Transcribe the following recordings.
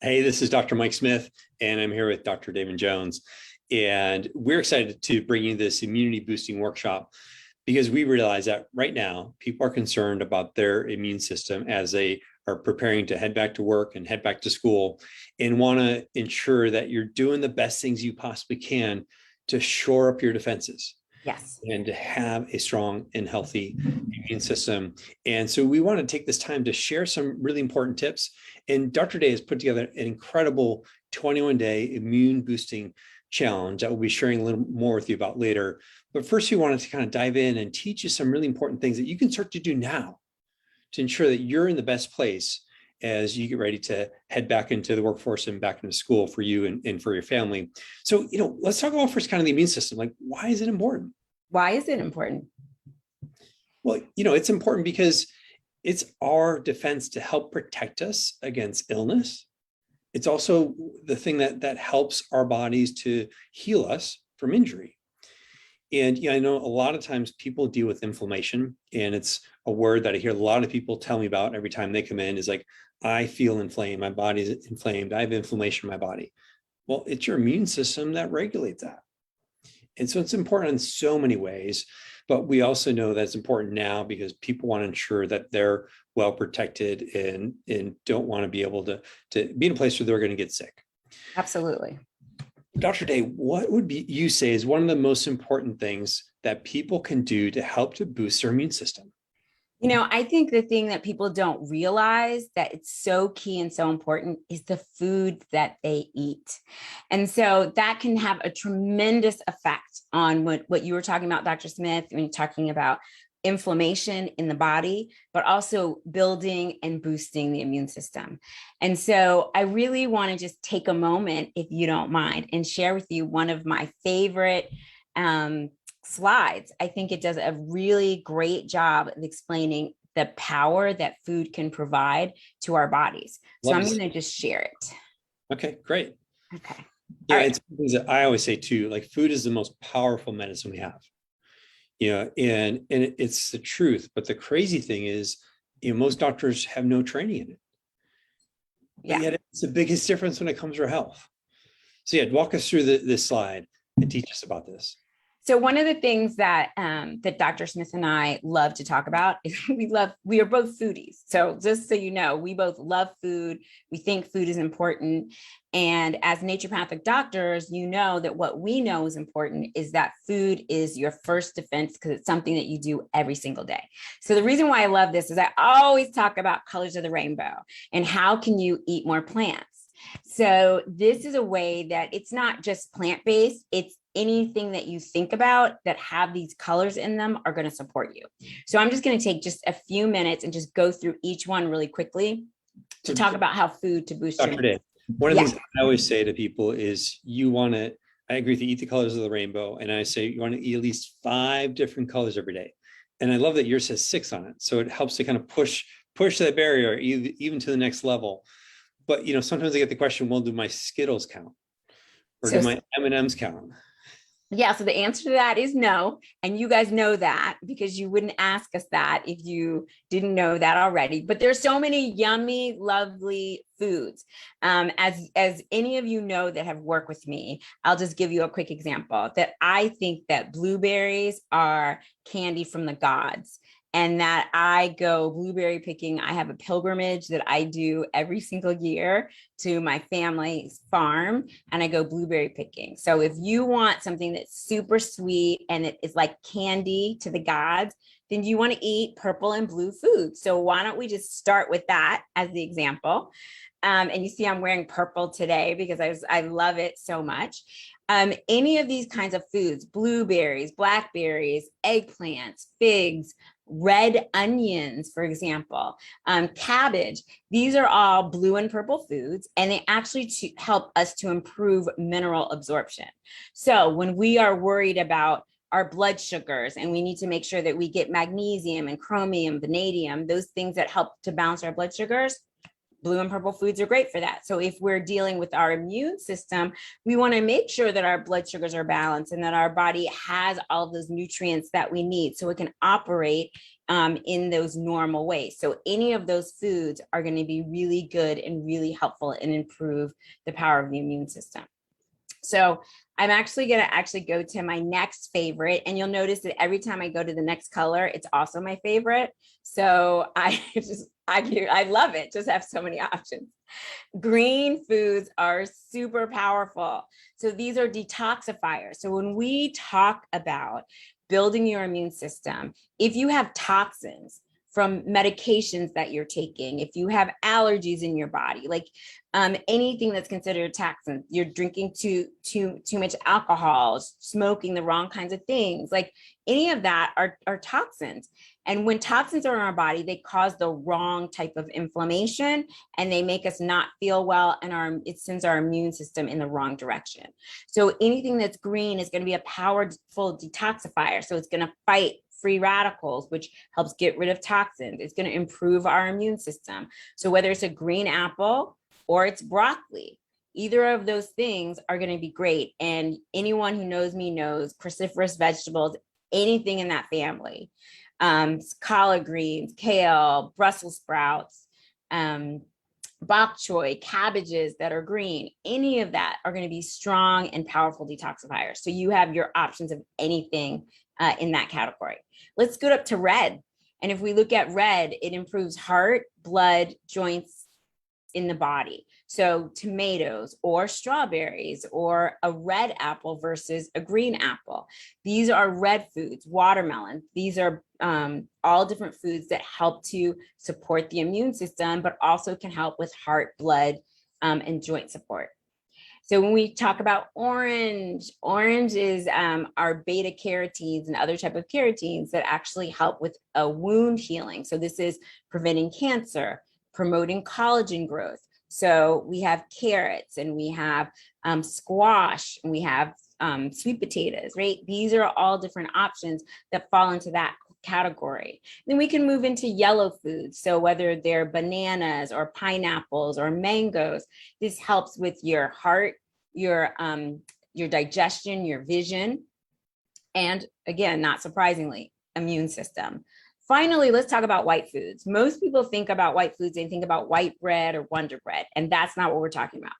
Hey, this is Dr. Mike Smith, and I'm here with Dr. David Jones. And we're excited to bring you this immunity boosting workshop because we realize that right now people are concerned about their immune system as they are preparing to head back to work and head back to school, and want to ensure that you're doing the best things you possibly can to shore up your defenses Yes. and to have a strong and healthy immune system. And so we want to take this time to share some really important tips. And Dr. Day has put together an incredible 21-day immune boosting challenge that we'll be sharing a little more with you about later. But first, we wanted to kind of dive in and teach you some really important things that you can start to do now to ensure that you're in the best place as you get ready to head back into the workforce and back into school for you and for your family. So, let's talk about first kind of the immune system. Like, why is it important? Why is it important? Well, it's important because it's our defense to help protect us against illness. It's also the thing that helps our bodies to heal us from injury. And I know a lot of times people deal with inflammation, and it's a word that I hear a lot of people tell me about every time they come in is like, I feel inflamed, my body's inflamed, I have inflammation in my body. Well, it's your immune system that regulates that. And so it's important in so many ways, but we also know that it's important now because people want to ensure that they're well protected and don't want to be able to be in a place where they're going to get sick. Absolutely. Dr. Day, what would you say is one of the most important things that people can do to help to boost their immune system? I think the thing that people don't realize that it's so key and so important is the food that they eat. And so that can have a tremendous effect on what you were talking about, Dr. Smith, when you're talking about inflammation in the body, but also building and boosting the immune system. And so I really want to just take a moment, if you don't mind, and share with you one of my favorite slides. I think it does a really great job of explaining the power that food can provide to our bodies. So I'm going to just share it. Okay, great. Okay. Yeah, it's things that I always say too, like food is the most powerful medicine we have. And it's the truth. But the crazy thing is, most doctors have no training in it. But yet it's the biggest difference when it comes to our health. So walk us through this slide and teach us about this. So one of the things that that Dr. Smith and I love to talk about is we are both foodies. So just so you know, we both love food. We think food is important. And as naturopathic doctors, you know that what we know is important is that food is your first defense because it's something that you do every single day. So the reason why I love this is I always talk about colors of the rainbow and how can you eat more plants. So this is a way that it's not just plant-based, it's anything that you think about that have these colors in them are going to support you. So I'm just going to take just a few minutes and just go through each one really quickly to talk about how food to boost Dr. your Day, one of the things I always say to people is I agree with you, eat the colors of the rainbow. And I say you want to eat at least 5 different colors every day. And I love that yours says 6 on it. So it helps to kind of push that barrier even to the next level. But sometimes I get the question, well, do my Skittles count? Or do my M&Ms count? Yeah, so the answer to that is no. And you guys know that because you wouldn't ask us that if you didn't know that already. But there's so many yummy, lovely foods. As any of you know that have worked with me, I'll just give you a quick example that I think that blueberries are candy from the gods. And that I go blueberry picking. I have a pilgrimage that I do every single year to my family's farm, and I go blueberry picking. So if you want something that's super sweet and it is like candy to the gods, then you want to eat purple and blue food. So why don't we just start with that as the example? And you see I'm wearing purple today because I love it so much. Any of these kinds of foods, blueberries, blackberries, eggplants, figs, red onions, for example, cabbage. These are all blue and purple foods, and they actually help us to improve mineral absorption. So when we are worried about our blood sugars and we need to make sure that we get magnesium and chromium, vanadium, those things that help to balance our blood sugars, blue and purple foods are great for that. So if we're dealing with our immune system, we want to make sure that our blood sugars are balanced and that our body has all of those nutrients that we need so it can operate in those normal ways. So any of those foods are going to be really good and really helpful and improve the power of the immune system. So I'm actually going to go to my next favorite, and you'll notice that every time I go to the next color, it's also my favorite. So I love it. Just have so many options. Green foods are super powerful. So these are detoxifiers. So when we talk about building your immune system, if you have toxins from medications that you're taking, if you have allergies in your body, like anything that's considered a toxin, you're drinking too much alcohol, smoking the wrong kinds of things, like any of that are toxins. And when toxins are in our body, they cause the wrong type of inflammation, and they make us not feel well, and it sends our immune system in the wrong direction. So anything that's green is going to be a powerful detoxifier. So it's going to fight free radicals, which helps get rid of toxins. It's going to improve our immune system. So whether it's a green apple or it's broccoli, either of those things are going to be great. And anyone who knows me knows cruciferous vegetables, anything in that family, collard greens, kale, Brussels sprouts, bok choy, cabbages that are green, any of that are going to be strong and powerful detoxifiers. So you have your options of anything in that category. Let's go up to red. And if we look at red, it improves heart, blood, joints in the body. So tomatoes or strawberries or a red apple versus a green apple. These are red foods, watermelon. These are all different foods that help to support the immune system, but also can help with heart, blood, and joint support. So when we talk about orange is our beta carotenes and other type of carotenes that actually help with a wound healing. So this is preventing cancer, promoting collagen growth. So we have carrots, and we have squash, and we have sweet potatoes, right? These are all different options that fall into that category. Then we can move into yellow foods. So whether they're bananas or pineapples or mangoes, this helps with your heart, your digestion, your vision, and again, not surprisingly, immune system. Finally, let's talk about white foods. Most people think about white foods, they think about white bread or Wonder Bread, and that's not what we're talking about.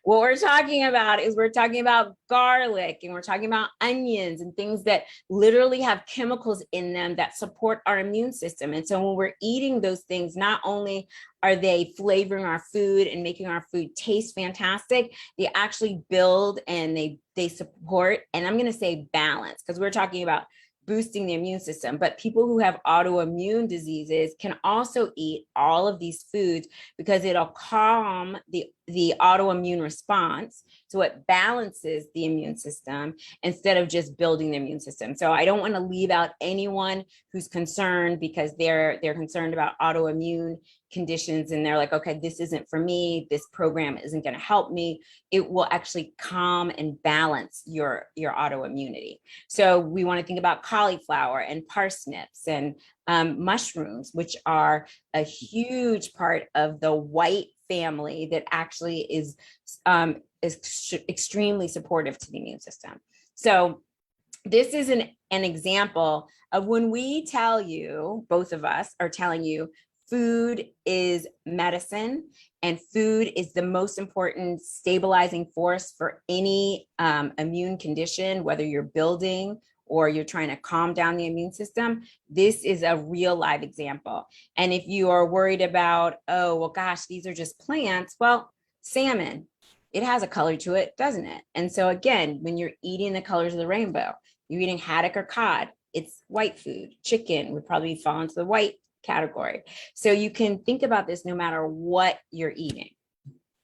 What we're talking about is we're talking about garlic, and we're talking about onions and things that literally have chemicals in them that support our immune system. And so when we're eating those things, not only are they flavoring our food and making our food taste fantastic, they actually build and they support, and I'm going to say balance, because we're talking about boosting the immune system. But people who have autoimmune diseases can also eat all of these foods because it'll calm the autoimmune response. So it balances the immune system instead of just building the immune system. So I don't want to leave out anyone who's concerned because they're concerned about autoimmune conditions and they're like, okay, this isn't for me, this program isn't going to help me. It will actually calm and balance your autoimmunity. So we want to think about cauliflower and parsnips and mushrooms, which are a huge part of the white family that actually is extremely supportive to the immune system. So this is an example of when we tell you, both of us are telling you, food is medicine, and food is the most important stabilizing force for any immune condition, whether you're building or you're trying to calm down the immune system. This is a real live example. And if you are worried about, oh, well, gosh, these are just plants, well, salmon, it has a color to it, doesn't it? And so again, when you're eating the colors of the rainbow, you're eating haddock or cod, it's white food. Chicken would probably fall into the white category. So you can think about this no matter what you're eating.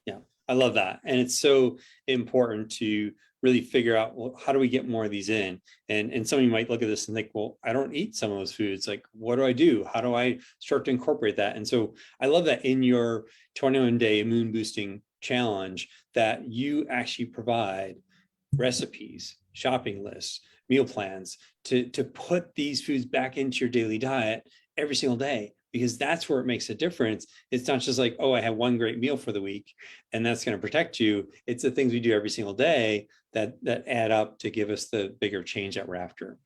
Yeah, I love that. And it's so important to really figure out, well, how do we get more of these in? And some of you might look at this and think, well, I don't eat some of those foods. Like, what do I do? How do I start to incorporate that? And so I love that in your 21-day immune boosting challenge that you actually provide recipes, shopping lists, meal plans to put these foods back into your daily diet every single day because that's where it makes a difference. It's not just like, oh, I have one great meal for the week and that's going to protect you. It's the things we do every single day that add up to give us the bigger change that we're after.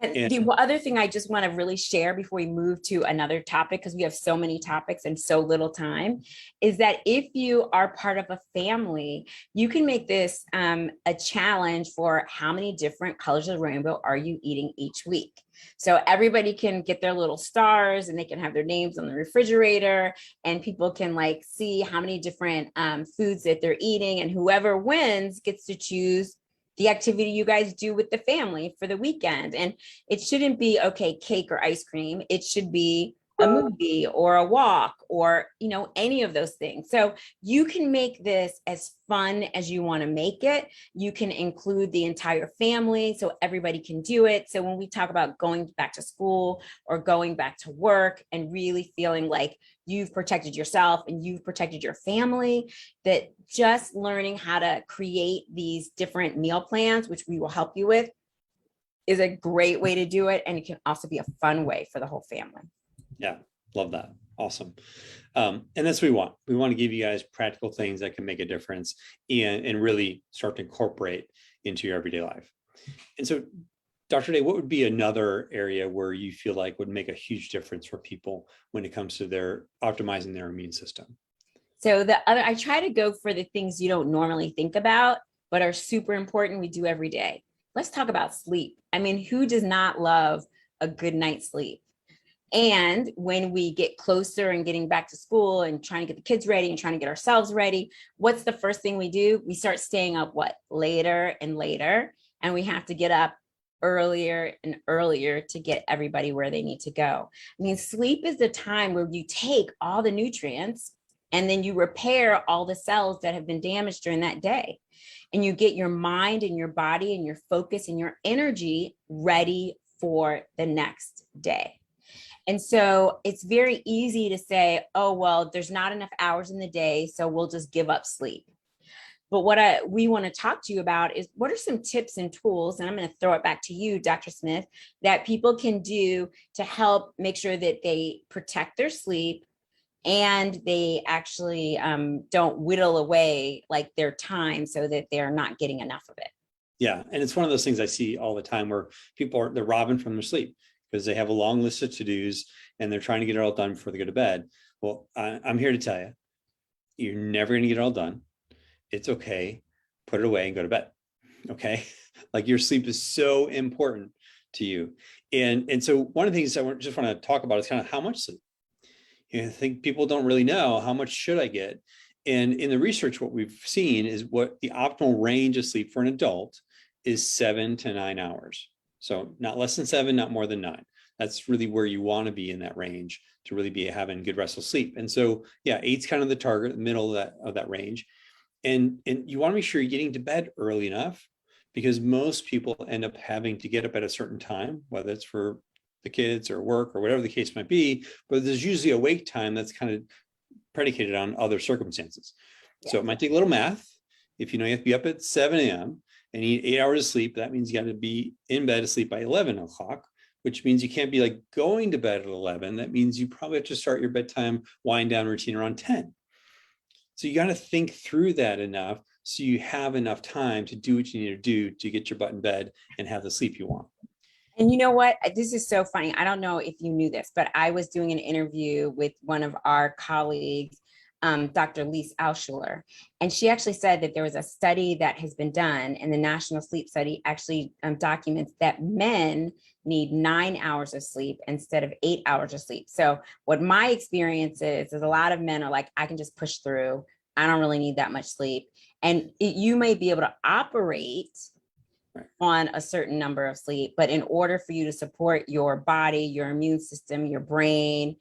And the other thing I just want to really share before we move to another topic, because we have so many topics and so little time, is that if you are part of a family, you can make this a challenge for how many different colors of the rainbow are you eating each week. So everybody can get their little stars and they can have their names on the refrigerator, and people can like see how many different foods that they're eating, and whoever wins gets to choose the activity you guys do with the family for the weekend. And it shouldn't be, okay, cake or ice cream. It should be a movie or a walk or, you know, any of those things. So you can make this as fun as you want to make it. You can include the entire family so everybody can do it. So when we talk about going back to school or going back to work and really feeling like you've protected yourself and you've protected your family, that just learning how to create these different meal plans, which we will help you with, is a great way to do it. And it can also be a fun way for the whole family. Yeah, love that. Awesome. And that's what we want. We want to give you guys practical things that can make a difference and really start to incorporate into your everyday life. And so, Dr. Day, what would be another area where you feel like would make a huge difference for people when it comes to their optimizing their immune system? So I try to go for the things you don't normally think about, but are super important. We do every day. Let's talk about sleep. I mean, who does not love a good night's sleep? And when we get closer and getting back to school and trying to get the kids ready and trying to get ourselves ready, what's the first thing we do? We start staying up later and later, and we have to get up earlier and earlier to get everybody where they need to go. I mean, sleep is the time where you take all the nutrients and then you repair all the cells that have been damaged during that day. And you get your mind and your body and your focus and your energy ready for the next day. And so it's very easy to say, oh, well, there's not enough hours in the day, so we'll just give up sleep. But what we want to talk to you about is what are some tips and tools, and I'm going to throw it back to you, Dr. Smith, that people can do to help make sure that they protect their sleep and they actually don't whittle away like their time so that they're not getting enough of it. Yeah. And it's one of those things I see all the time where they're robbing from their sleep because they have a long list of to-dos and they're trying to get it all done before they go to bed. Well, I'm here to tell you, you're never going to get it all done. It's okay. Put it away and go to bed. Okay. Like your sleep is so important to you. And so one of the things I just want to talk about is kind of how much sleep. I think people don't really know how much should I get. And in the research, what we've seen is what the optimal range of sleep for an adult is 7 to 9 hours. So not less than 7, not more than 9. That's really where you want to be in that range to really be having good restful sleep. And so, yeah, 8's kind of the target, the middle of that range. And you want to make sure you're getting to bed early enough, because most people end up having to get up at a certain time, whether it's for the kids or work or whatever the case might be, but there's usually a wake time that's kind of predicated on other circumstances. Yeah. So it might take a little math. If you know you have to be up at 7 a.m. and you need 8 hours of sleep, that means you got to be in bed asleep by 11 o'clock, which means you can't be like going to bed at 11. That means you probably have to start your bedtime wind down routine around 10. So you got to think through that enough so you have enough time to do what you need to do to get your butt in bed and have the sleep you want. And you know what? This is so funny. I don't know if you knew this, but I was doing an interview with one of our colleagues, Dr. Lise Alschuler, and she actually said that there was a study that has been done, and the National Sleep Study actually documents that men need 9 hours of sleep instead of 8 hours of sleep. So what my experience is a lot of men are like, I can just push through. I don't really need that much sleep. And you may be able to operate on a certain number of sleep, but in order for you to support your body, your immune system, your brain,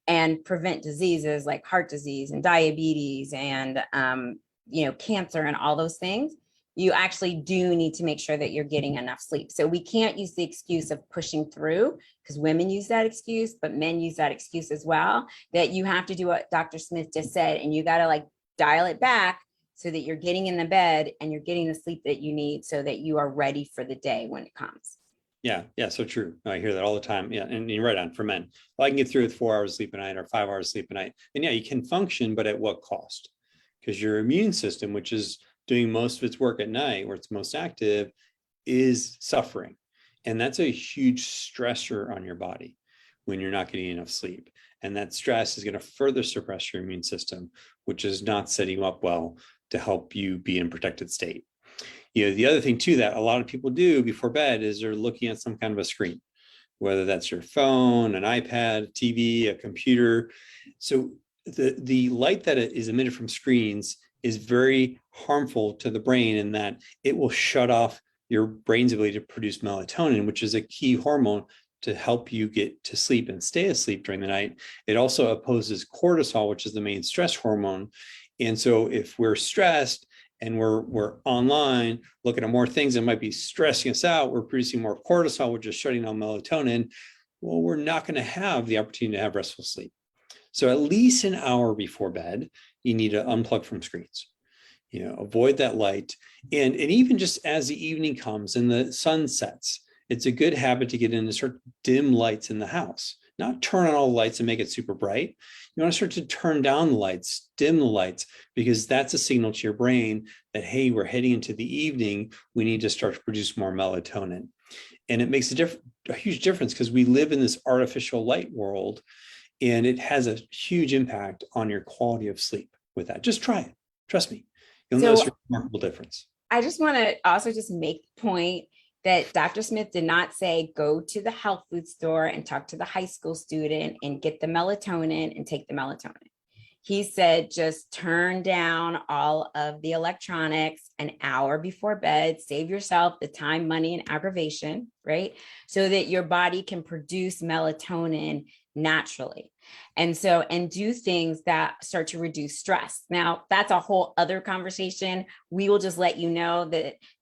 and prevent diseases like heart disease and diabetes and cancer and all those things, you actually do need to make sure that you're getting enough sleep. So we can't use the excuse of pushing through, because women use that excuse, but men use that excuse as well, that you have to do what Dr. Smith just said, and you got to like dial it back so that you're getting in the bed and you're getting the sleep that you need so that you are ready for the day when it comes. Yeah, so true. I hear that all the time. Yeah, and you're right on for men. Well, I can get through with 4 hours sleep a night or 5 hours sleep a night. And yeah, you can function, but at what cost? Because your immune system, which is doing most of its work at night, where it's most active, is suffering. And that's a huge stressor on your body when you're not getting enough sleep. And that stress is going to further suppress your immune system, which is not setting you up well to help you be in a protected state. The other thing too that a lot of people do before bed is they're looking at some kind of a screen, whether that's your phone, an iPad, TV, a computer. So the light that is emitted from screens is very harmful to the brain in that it will shut off your brain's ability to produce melatonin, which is a key hormone to help you get to sleep and stay asleep during the night. It also opposes cortisol, which is the main stress hormone. And so if we're stressed and we're online looking at more things that might be stressing us out, we're producing more cortisol, which is shutting down melatonin. Well, we're not going to have the opportunity to have restful sleep. So at least an hour before bed, you need to unplug from screens. Avoid that light. And even just as the evening comes and the sun sets, it's a good habit to get in and start dim lights in the house, not turn on all the lights and make it super bright. You want to start to turn down the lights, dim the lights, because that's a signal to your brain that, hey, we're heading into the evening. We need to start to produce more melatonin. And it makes a huge difference because we live in this artificial light world, and it has a huge impact on your quality of sleep with that. Just try it. Trust me. You'll notice a remarkable difference. I just want to also just make the point that Dr. Smith did not say, go to the health food store and talk to the high school student and get the melatonin and take the melatonin. He said, just turn down all of the electronics an hour before bed, save yourself the time, money, and aggravation, right? So that your body can produce melatonin naturally. And do things that start to reduce stress. Now, that's a whole other conversation. We will just let you know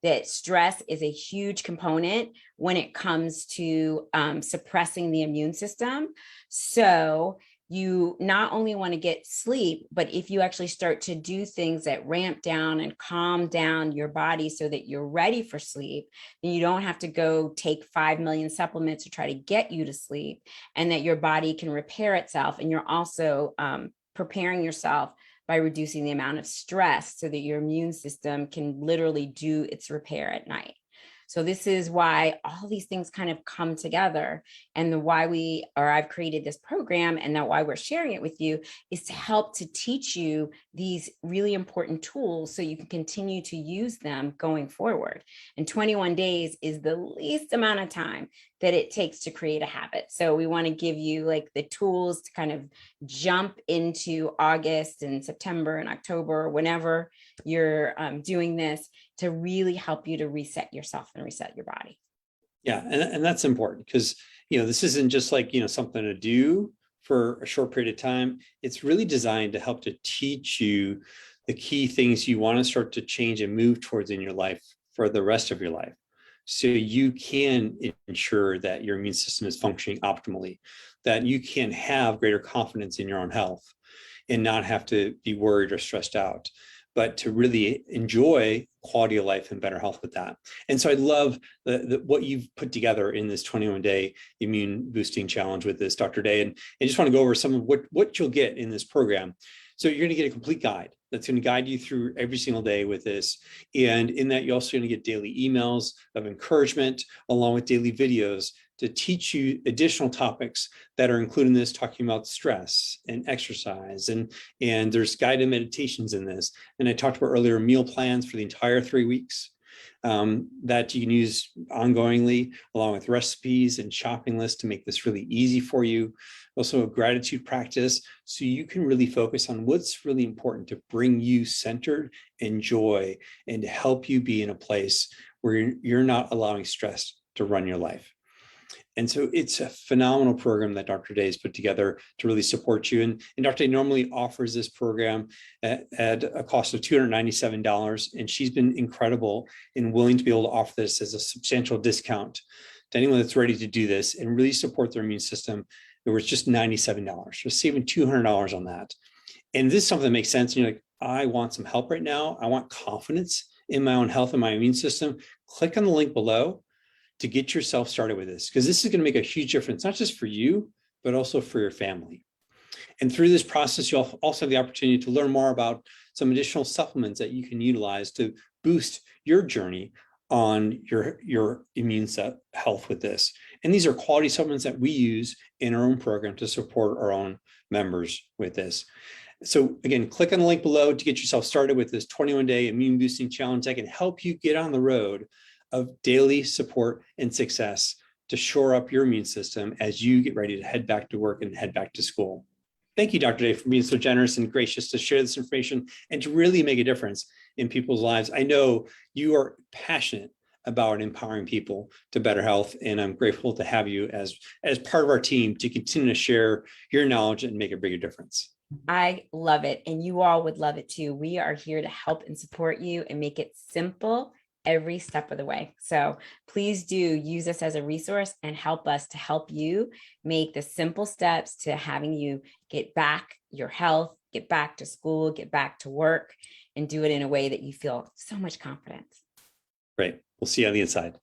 that stress is a huge component when it comes to suppressing the immune system. So you not only want to get sleep, but if you actually start to do things that ramp down and calm down your body so that you're ready for sleep, then you don't have to go take 5 million supplements to try to get you to sleep, and that your body can repair itself. And you're also preparing yourself by reducing the amount of stress so that your immune system can literally do its repair at night. So this is why all these things kind of come together, and why I've created this program, and why we're sharing it with you is to help to teach you these really important tools so you can continue to use them going forward. And 21 days is the least amount of time that it takes to create a habit. So we want to give you like the tools to kind of jump into August and September and October, whenever you're doing this, to really help you to reset yourself and reset your body. Yeah, and that's important because this isn't just like something to do for a short period of time. It's really designed to help to teach you the key things you want to start to change and move towards in your life for the rest of your life, so you can ensure that your immune system is functioning optimally, that you can have greater confidence in your own health and not have to be worried or stressed out, but to really enjoy quality of life and better health with that. And so I love what you've put together in this 21-day immune boosting challenge with this Dr. Day. And I just want to go over some of what you'll get in this program. So you're going to get a complete guide that's going to guide you through every single day with this. And in that, you're also going to get daily emails of encouragement along with daily videos to teach you additional topics that are included in this, talking about stress and exercise. And there's guided meditations in this. And I talked about earlier meal plans for the entire 3 weeks that you can use ongoingly, along with recipes and shopping lists to make this really easy for you. Also a gratitude practice, so you can really focus on what's really important to bring you centered and joy, and to help you be in a place where you're not allowing stress to run your life. And so it's a phenomenal program that Dr. Day has put together to really support you. And Dr. Day normally offers this program at a cost of $297. And she's been incredible and willing to be able to offer this as a substantial discount to anyone that's ready to do this and really support their immune system. It was just $97, just saving $200 on that. And this is something that makes sense. And you're like, I want some help right now. I want confidence in my own health and my immune system. Click on the link below. to get yourself started with this, because this is going to make a huge difference, not just for you, but also for your family. And through this process, you'll also have the opportunity to learn more about some additional supplements that you can utilize to boost your journey on your immune health with this. And these are quality supplements that we use in our own program to support our own members with this. So again, click on the link below to get yourself started with this 21-day immune boosting challenge that can help you get on the road of daily support and success to shore up your immune system as you get ready to head back to work and head back to school. Thank you, Dr. Dave, for being so generous and gracious to share this information and to really make a difference in people's lives. I know you are passionate about empowering people to better health, and I'm grateful to have you as part of our team to continue to share your knowledge and make a bigger difference. I love it. And you all would love it too. We are here to help and support you and make it simple every step of the way. So please do use us as a resource and help us to help you make the simple steps to having you get back your health, get back to school, get back to work, and do it in a way that you feel so much confidence. Great. We'll see you on the inside.